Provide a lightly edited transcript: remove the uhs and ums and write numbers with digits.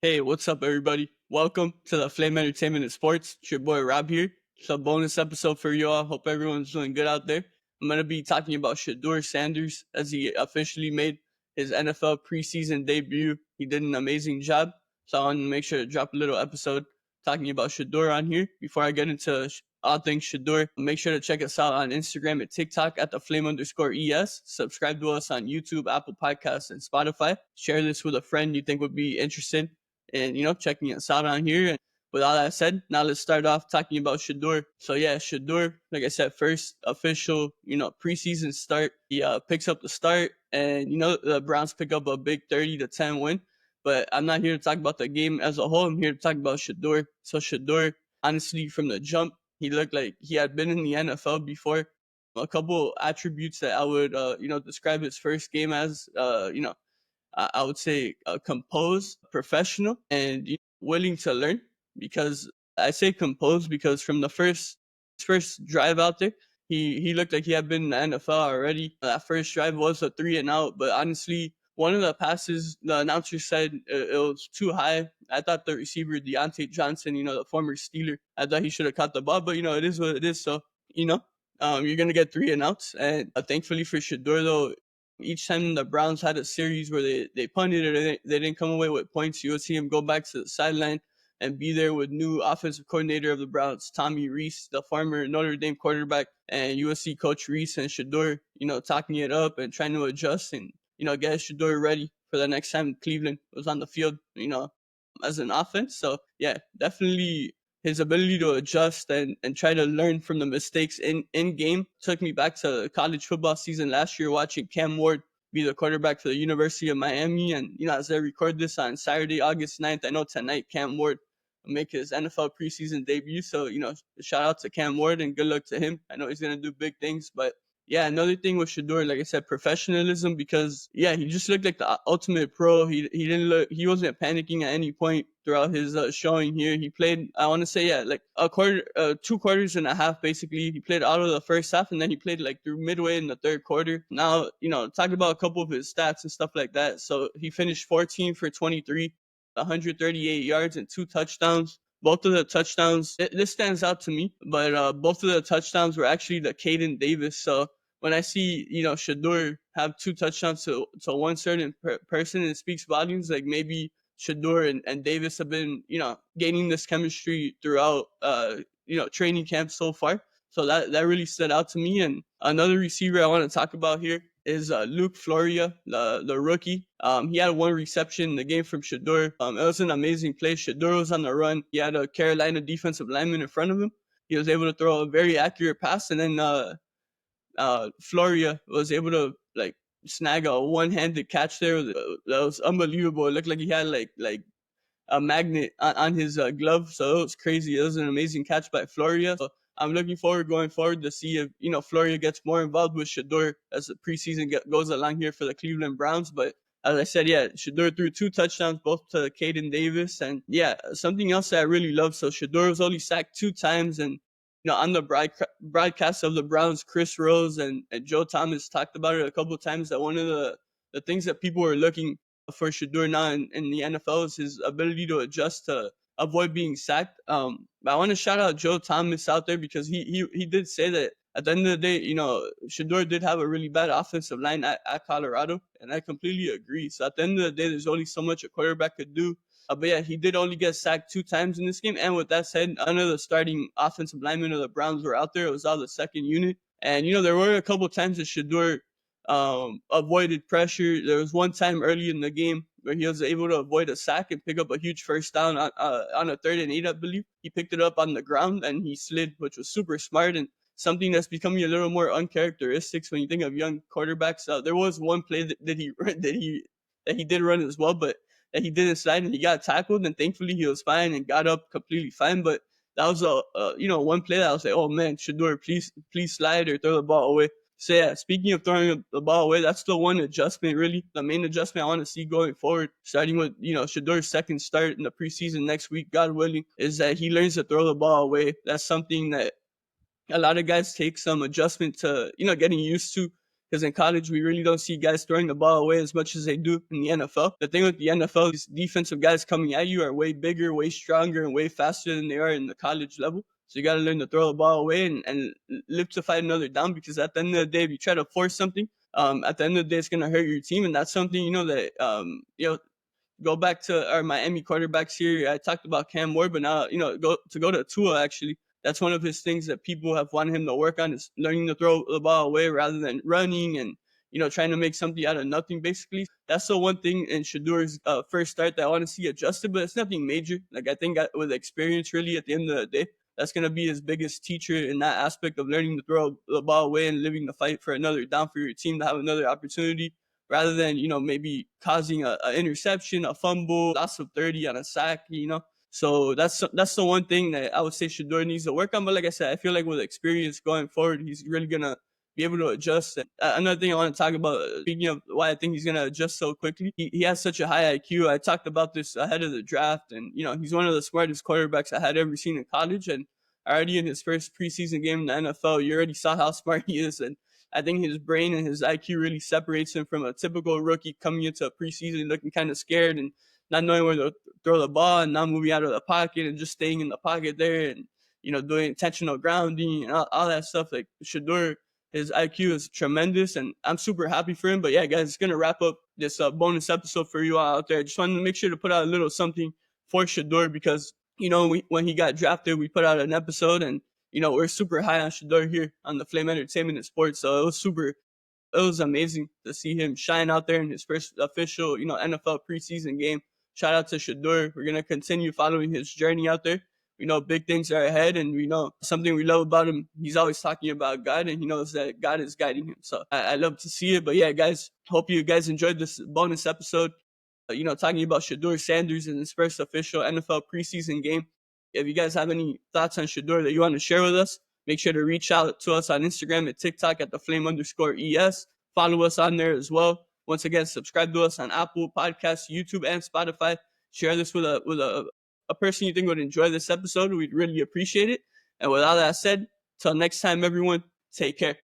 Hey, what's up, everybody? Welcome to the Flame Entertainment and Sports. It's your boy Rob here. It's a bonus episode for you all. Hope everyone's doing good out there. I'm going to be talking about Shedeur Sanders as he officially made his NFL preseason debut. He did an amazing job. So I want to make sure to drop a little episode talking about Shedeur on here. Before I get into all things Shedeur, make sure to check us out on Instagram and TikTok at the flame_ES. Subscribe to us on YouTube, Apple Podcasts, and Spotify. Share this with a friend you think would be interested and checking us out on here. And with all that said, now let's start off talking about Shedeur. So yeah, Shedeur, like I said, first official preseason start. He picks up the start, and the Browns pick up a big 30-10 win. But I'm not here to talk about the game as a whole. I'm here to talk about Shedeur. So Shedeur, honestly, from the jump, he looked like he had been in the NFL before. A couple attributes that I would describe his first game as I would say composed, professional, and willing to learn. Because I say composed because from the first drive out there, he looked like he had been in the NFL already. That first drive was a 3-and-out, but honestly, one of the passes, the announcer said it was too high. I thought the receiver Deontay Johnson, the former Steeler, I thought he should have caught the ball, but it is what it is. So you're gonna get 3-and-outs, and thankfully for Shedeur though, each time the Browns had a series where they punted or they didn't come away with points, you would see him go back to the sideline and be there with new offensive coordinator of the Browns, Tommy Rees, the former Notre Dame quarterback, and you would see Coach Rees and Shedeur, talking it up and trying to adjust and get Shedeur ready for the next time Cleveland was on the field, as an offense. So yeah, definitely his ability to adjust and try to learn from the mistakes in game took me back to college football season last year watching Cam Ward be the quarterback for the University of Miami. And, as I record this on Saturday, August 9th, I know tonight Cam Ward will make his NFL preseason debut. So, shout out to Cam Ward and good luck to him. I know he's going to do big things, but yeah, another thing with Shedeur, like I said, professionalism, because yeah, he just looked like the ultimate pro. He wasn't panicking at any point throughout his showing here. He played, I want to say, yeah, like a quarter, 2 quarters and a half basically. He played out of the first half, and then he played like through midway in the third quarter. Now, talk about a couple of his stats and stuff like that. So he finished 14 for 23, 138 yards and 2 touchdowns. Both of the touchdowns, this stands out to me, but both of the touchdowns were actually the Kaden Davis. So when I see, Shedeur have 2 touchdowns to one certain person, it speaks volumes. Like maybe Shedeur and Davis have been, gaining this chemistry throughout, training camp so far. So that really stood out to me. And another receiver I want to talk about here is Luke Floriea, the rookie. He had one reception in the game from Shedeur. It was an amazing play. Shedeur was on the run. He had a Carolina defensive lineman in front of him. He was able to throw a very accurate pass, and then Floriea was able to like snag a one-handed catch there. That was unbelievable. It looked like he had like a magnet on his glove, so it was crazy. It was an amazing catch by Floriea. So I'm looking forward going forward to see if Floriea gets more involved with Shedeur as the preseason goes along here for the Cleveland Browns. But as I said, yeah, Shedeur threw 2 touchdowns, both to Kaden Davis, and yeah, something else that I really love. So Shedeur was only sacked 2 times, and on the broadcast of the Browns, Chris Rose and Joe Thomas talked about it a couple of times, that one of the things that people were looking for Shedeur now in the NFL is his ability to adjust to avoid being sacked. But I want to shout out Joe Thomas out there, because he did say that at the end of the day, Shedeur did have a really bad offensive line at Colorado, and I completely agree. So at the end of the day, there's only so much a quarterback could do. But yeah, he did only get sacked 2 times in this game. And with that said, none of the starting offensive linemen of the Browns were out there. It was all the second unit. And, there were a couple of times that Shedeur avoided pressure. There was one time early in the game where he was able to avoid a sack and pick up a huge first down on a 3rd and 8, I believe. He picked it up on the ground and he slid, which was super smart and something that's becoming a little more uncharacteristic when you think of young quarterbacks. There was one play that he did run as well, but that he didn't slide and he got tackled, and thankfully he was fine and got up completely fine. But that was one play that I was like, oh man, Shedeur, please slide or throw the ball away. So yeah, speaking of throwing the ball away, that's the one adjustment, really, the main adjustment I want to see going forward, starting with Shedeur's second start in the preseason next week, God willing, is that he learns to throw the ball away. That's something that a lot of guys take some adjustment to getting used to. because in college we really don't see guys throwing the ball away as much as they do in the NFL. The thing with the NFL is defensive guys coming at you are way bigger, way stronger, and way faster than they are in the college level. So you got to learn to throw the ball away and live to fight another down, because at the end of the day, if you try to force something, at the end of the day, it's going to hurt your team. And that's something, that, go back to our Miami quarterbacks here. I talked about Cam Ward, but now, go to Tua, actually. That's one of his things that people have wanted him to work on, is learning to throw the ball away rather than running and, trying to make something out of nothing, basically. That's the one thing in Shedeur's first start that I want to see adjusted, but it's nothing major. Like, I think with experience, really, at the end of the day, that's going to be his biggest teacher in that aspect of learning to throw the ball away and living the fight for another down for your team to have another opportunity, rather than, maybe causing a interception, a fumble, loss of 30 on a sack. So that's the one thing that I would say Shedeur needs to work on. But like I said, I feel like with experience going forward, he's really going to be able to adjust. And another thing I want to talk about, speaking of why I think he's going to adjust so quickly, he has such a high IQ. I talked about this ahead of the draft, and, he's one of the smartest quarterbacks I had ever seen in college. And already in his first preseason game in the NFL, you already saw how smart he is. And I think his brain and his IQ really separates him from a typical rookie coming into a preseason looking kind of scared and not knowing where to throw the ball and not moving out of the pocket and just staying in the pocket there and, doing intentional grounding and all that stuff. Like, Shedeur, his IQ is tremendous, and I'm super happy for him. But yeah, guys, it's going to wrap up this bonus episode for you all out there. I just wanted to make sure to put out a little something for Shedeur, because, when he got drafted, we put out an episode, and, we're super high on Shedeur here on the Flame Entertainment and Sports. So it was amazing to see him shine out there in his first official, NFL preseason game. Shout out to Shedeur. We're going to continue following his journey out there. We know big things are ahead, and we know something we love about him. He's always talking about God, and he knows that God is guiding him. So I love to see it. But yeah, guys, hope you guys enjoyed this bonus episode, talking about Shedeur Sanders in his first official NFL preseason game. If you guys have any thoughts on Shedeur that you want to share with us, make sure to reach out to us on Instagram and TikTok at @theflame_ES. Follow us on there as well. Once again, subscribe to us on Apple Podcasts, YouTube, and Spotify. Share this with a person you think would enjoy this episode. We'd really appreciate it. And with all that said, till next time, everyone, take care.